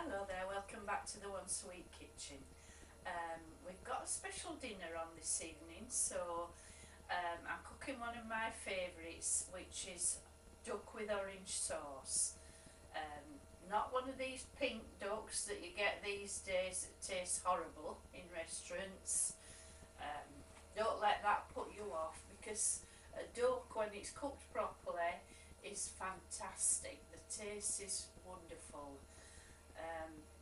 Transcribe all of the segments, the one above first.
Hello there, welcome back to the One Sweet Kitchen. We've got a special dinner on this evening, so I'm cooking one of my favourites, which is duck with orange sauce. Not one of these pink ducks that you get these days that taste horrible in restaurants. Don't let that put you off, because a duck, when it's cooked properly, is fantastic. The taste is wonderful.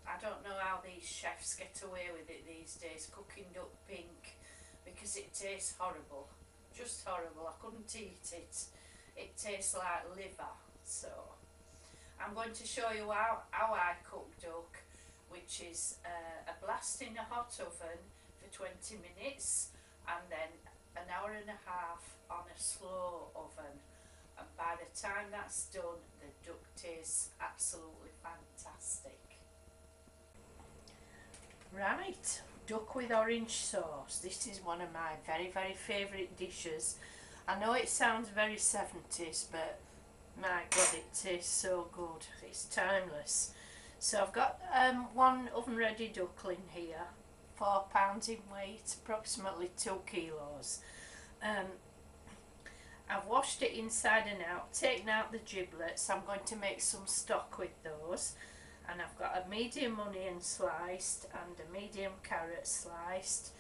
I don't know how these chefs get away with it these days, cooking duck pink, because it tastes horrible, just horrible. I couldn't eat it. It tastes like liver. So I'm going to show you how I cook duck, which is a blast in a hot oven for 20 minutes and then an hour and a half on a slow oven, and by the time that's done, the duck tastes absolutely fantastic. Right, duck with orange sauce. This is one of my very favourite dishes. I know it sounds very 70s, but my god, it tastes so good. It's timeless. So I've got one oven ready duckling here, 4 pounds in weight, approximately 2 kilos. I've washed it inside and out, taken out the giblets. I'm going to make some stock with those. And I've got a medium onion sliced and a medium carrot sliced.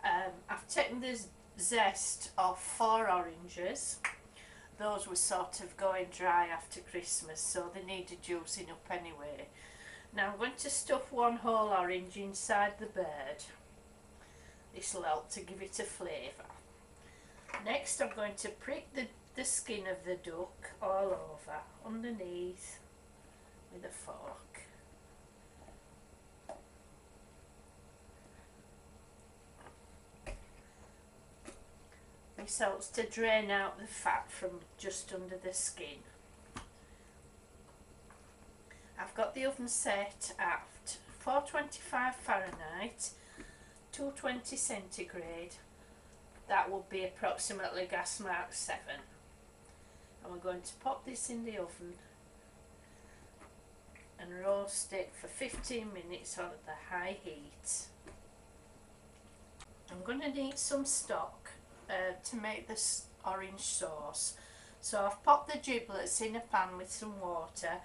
I've taken the zest off 4 oranges. Those were sort of going dry after Christmas, so they needed juicing up anyway. Now I'm going to stuff 1 whole orange inside the bird. This will help to give it a flavour. Next I'm going to prick the skin of the duck all over, underneath, with a fork. This helps to drain out the fat from just under the skin. I've got the oven set at 425 Fahrenheit, 220 centigrade. That would be approximately gas mark 7. And we're going to pop this in the oven and roast it for 15 minutes on the high heat. I'm going to need some stock to make this orange sauce. So I've popped the giblets in a pan with some water,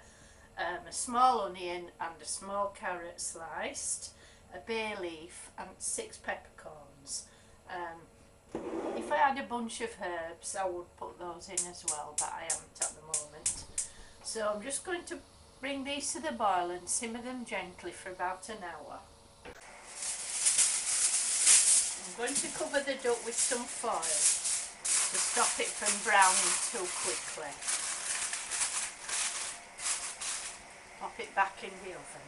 a small onion and a small carrot sliced, a bay leaf and 6 peppercorns. If I had a bunch of herbs I would put those in as well, but I haven't at the moment. So I'm just going to bring these to the boil and simmer them gently for about an hour. I'm going to cover the duck with some foil to stop it from browning too quickly. Pop it back in the oven.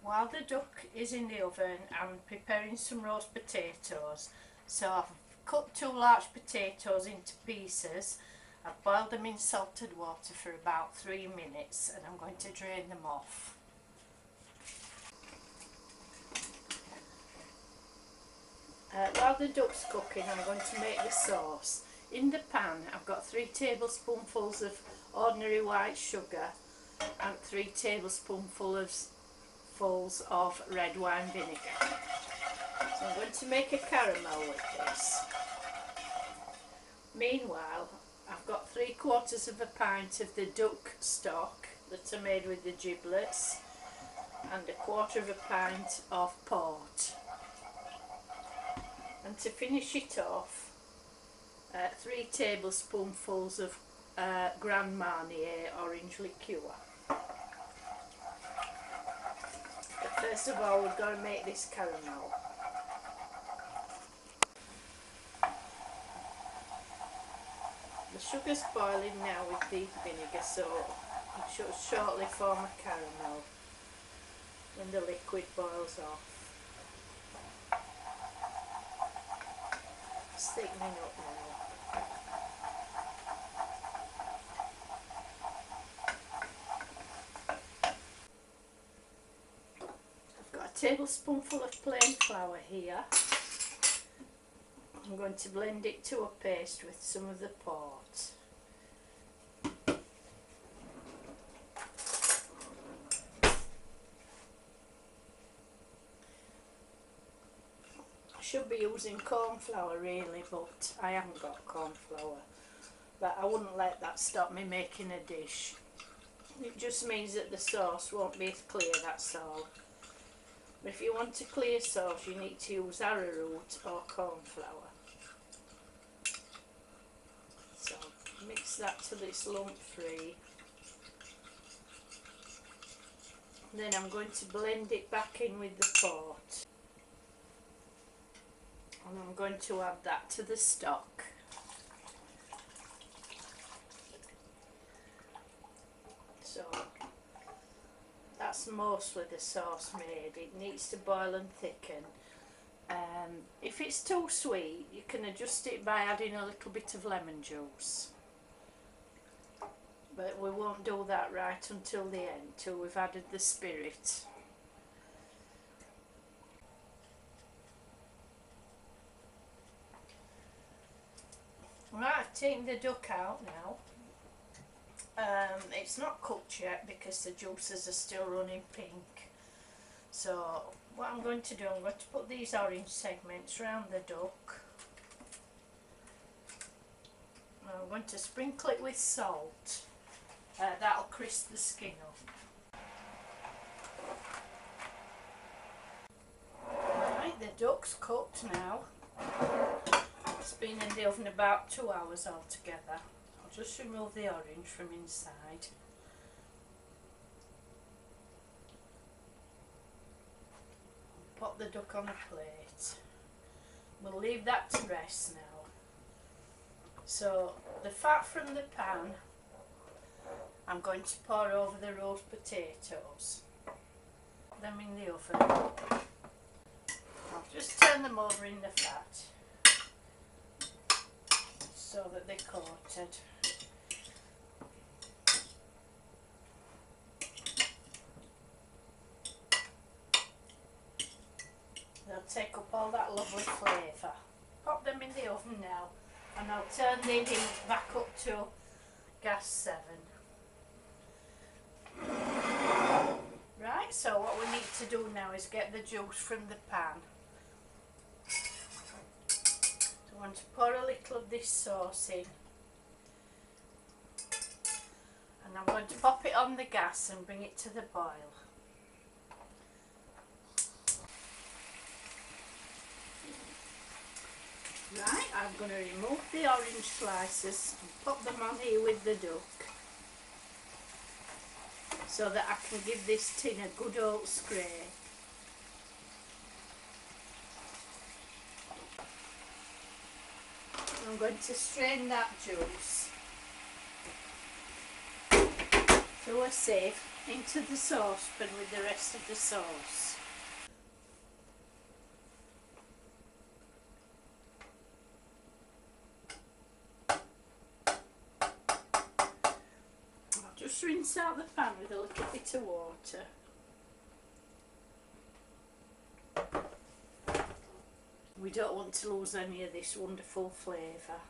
While the duck is in the oven, I'm preparing some roast potatoes. So I've cut 2 large potatoes into pieces. I've boiled them in salted water for about 3 minutes and I'm going to drain them off. While the duck's cooking, I'm going to make the sauce. In the pan I've got 3 tablespoonfuls of ordinary white sugar and 3 tablespoonfuls of red wine vinegar. So I'm going to make a caramel with this. Meanwhile, I've got 3/4 of a pint of the duck stock that I made with the giblets and 1/4 of a pint of port. And to finish it off, 3 tablespoonfuls of Grand Marnier orange liqueur. But first of all, we're going to make this caramel. The sugar's boiling now with the vinegar, so it should shortly form a caramel when the liquid boils off. It's thickening up now. I've got a tablespoonful of plain flour here. I'm going to blend it to a paste with some of the port. I should be using corn flour really, but I haven't got corn flour. But I wouldn't let that stop me making a dish. It just means that the sauce won't be as clear, that's all. But if you want a clear sauce, you need to use arrowroot or corn flour. So mix that till it's lump free. Then I'm going to blend it back in with the port. And I'm going to add that to the stock. So that's mostly the sauce made. It needs to boil and thicken. If it's too sweet, you can adjust it by adding a little bit of lemon juice. But we won't do that right until the end, till we've added the spirit. Right, I've taken the duck out now. It's not cooked yet because the juices are still running pink. So what I'm going to do, I'm going to put these orange segments around the duck. I'm going to sprinkle it with salt. That'll crisp the skin up. Right, the duck's cooked now. It's been in the oven about 2 hours altogether. I'll just remove the orange from inside. Pop the duck on a plate. We'll leave that to rest now. So the fat from the pan I'm going to pour over the roast potatoes. Put them in the oven. I'll just turn them over in the fat so that they're coated. They'll take up all that lovely flavour. Pop them in the oven now, and I'll turn the heat back up to gas 7. Right, so what we need to do now is get the juice from the pan. So I want to pour a little of this sauce in, and I'm going to pop it on the gas and bring it to the boil. Right, I'm going to remove the orange slices and pop them on here with the duck, so that I can give this tin a good old scrape. I'm going to strain that juice through a sieve into the saucepan with the rest of the sauce. Just rinse out the pan with a little bit of water. We don't want to lose any of this wonderful flavour.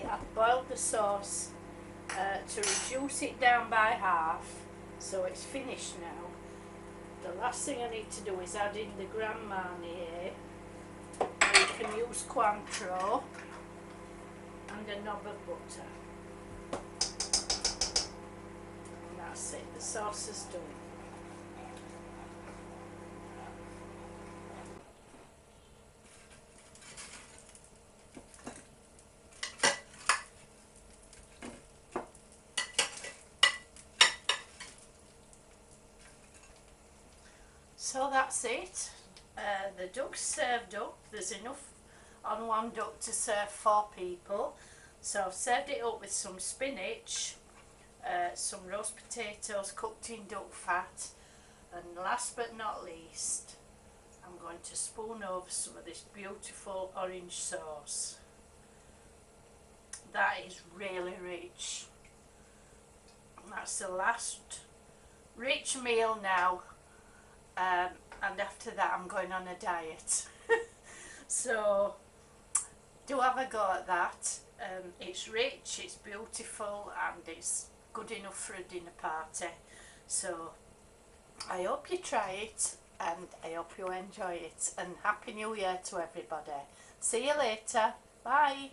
I've boiled the sauce to reduce it down by half, so it's finished now. The last thing I need to do is add in the Grand Marnier. You can use Cointreau and a knob of butter. And that's it, the sauce is done. So that's it. The duck's served up. There's enough on one duck to serve 4 people. So I've served it up with some spinach, some roast potatoes cooked in duck fat, and last but not least, I'm going to spoon over some of this beautiful orange sauce. That is really rich. That's the last rich meal now, and after that I'm going on a diet. So do have a go at that. It's rich, it's beautiful, and it's good enough for a dinner party. So I hope you try it, and I hope you enjoy it, and Happy New Year to everybody. See you later. Bye.